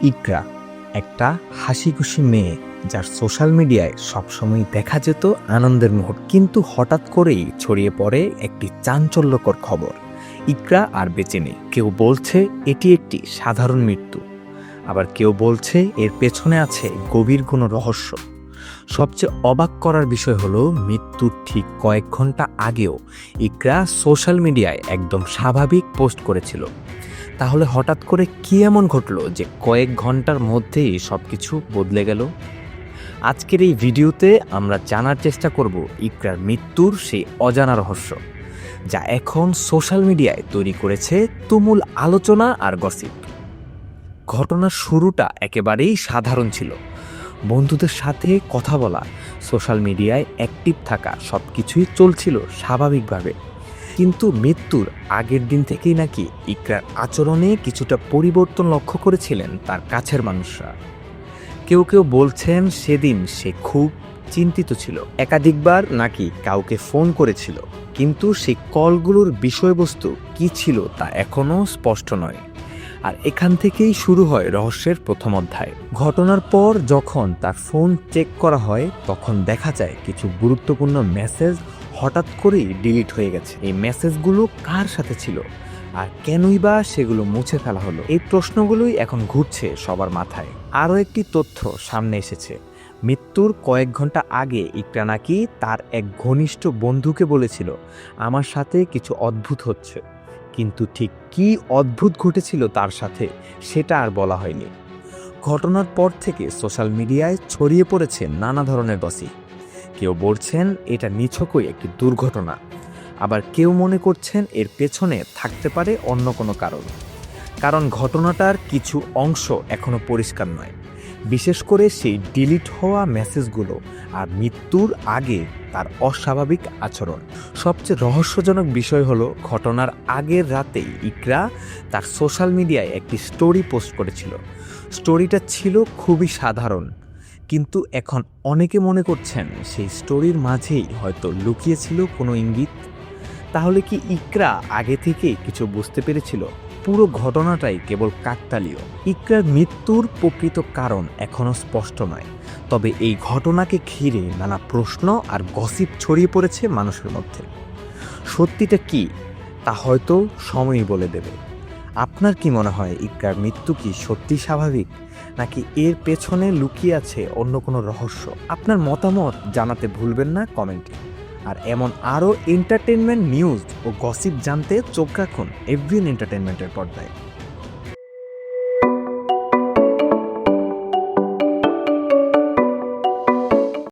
ইকরা একটা হাসিখুশি মেয়ে, যার সোশ্যাল মিডিয়ায় সবসময় দেখা যেত আনন্দের মুহূর্ত। কিন্তু হঠাৎ করেই ছড়িয়ে পড়ে একটি চাঞ্চল্যকর খবর, ইকরা আর বেঁচে নেই। কেউ বলছে এটি একটি সাধারণ মৃত্যু, আবার কেউ বলছে এর পেছনে আছে গভীর কোনো রহস্য। সবচেয়ে অবাক করার বিষয় হলো, মৃত্যুর ঠিক কয়েক ঘন্টা আগেও ইকরা সোশ্যাল মিডিয়ায় একদম স্বাভাবিক পোস্ট করেছিল। তাহলে হঠাৎ করে কি এমন ঘটলো যে কয়েক ঘন্টার মধ্যেই সব কিছু বদলে গেল? আজকের এই ভিডিওতে আমরা জানার চেষ্টা করব ইকরার মৃত্যুর সেই অজানা রহস্য, যা এখন সোশ্যাল মিডিয়ায় তৈরি করেছে তুমুল আলোচনা আর গসিপ। ঘটনার শুরুটা একেবারেই সাধারণ ছিল। বন্ধুদের সাথে কথা বলা, সোশ্যাল মিডিয়ায় অ্যাক্টিভ থাকা, সব কিছুই চলছিল স্বাভাবিকভাবে। কিন্তু মৃত্যুর আগের দিন থেকেই নাকি ইকরার আচরণে কিছুটা পরিবর্তন লক্ষ্য করেছিলেন তার কাছের মানুষরা। কেউ কেউ বলছেন সেদিন সে খুব চিন্তিত ছিল, একাধিকবার নাকি কাউকে ফোন করেছিল, কিন্তু সেই কলগুলোর বিষয়বস্তু কী ছিল তা এখনও স্পষ্ট নয়। আর এখান থেকেই শুরু হয় রহস্যের প্রথম অধ্যায়। ঘটনার পর যখন তার ফোন চেক করা হয়, তখন দেখা যায় কিছু গুরুত্বপূর্ণ মেসেজ হঠাৎ করেই ডিলিট হয়ে গেছে। এই মেসেজগুলো কার সাথে ছিল, আর কেনই বা সেগুলো মুছে ফেলা হলো? এই প্রশ্নগুলোই এখন ঘুরছে সবার মাথায়। আরও একটি তথ্য সামনে এসেছে, মৃত্যুর কয়েক ঘন্টা আগে ইকরা নাকি তার এক ঘনিষ্ঠ বন্ধুকে বলেছিল, আমার সাথে কিছু অদ্ভুত হচ্ছে। কিন্তু ঠিক কী অদ্ভুত ঘটেছিল তার সাথে, সেটা আর বলা হয়নি। ঘটনার পর থেকে সোশ্যাল মিডিয়ায় ছড়িয়ে পড়েছে নানা ধরনের গসিপ। কেউ বলছেন এটা নিছকই একটি দুর্ঘটনা, আবার কেউ মনে করছেন এর পেছনে থাকতে পারে অন্য কোনো কারণ ঘটনাটার কিছু অংশ এখনও পরিষ্কার নয়, বিশেষ করে সেই ডিলিট হওয়া মেসেজগুলো আর মৃত্যুর আগে তার অস্বাভাবিক আচরণ। সবচেয়ে রহস্যজনক বিষয় হলো, ঘটনার আগের রাতেই ইকরা তার সোশ্যাল মিডিয়ায় একটি স্টোরি পোস্ট করেছিল। স্টোরিটা ছিল খুবই সাধারণ, কিন্তু এখন অনেকে মনে করছেন সেই স্টোরির মাঝেই হয়তো লুকিয়েছিল কোনো ইঙ্গিত। তাহলে কি ইকরা আগে থেকেই কিছু বুঝতে পেরেছিল? পুরো ঘটনাটাই কেবল কাকতালীয়। ইকরার মৃত্যুর প্রকৃত কারণ এখনও স্পষ্ট নয়, তবে এই ঘটনাকে ঘিরে নানা প্রশ্ন আর গসিপ ছড়িয়ে পড়েছে মানুষের মধ্যে। সত্যিটা কি তা হয়তো সময়ই বলে দেবে। আপনার কি মনে হয়, ইকরার মৃত্যু কি সত্যি স্বাভাবিক, নাকি এর পেছনে লুকিয়ে আছে অন্য কোনো রহস্য? আপনার মতামত জানাতে ভুলবেন না কমেন্টে। আর এমন আরও এন্টারটেনমেন্ট নিউজ ও গসিপ জানতে চোখ রাখুন এভরিন এন্টারটেনমেন্টের পর্দায়।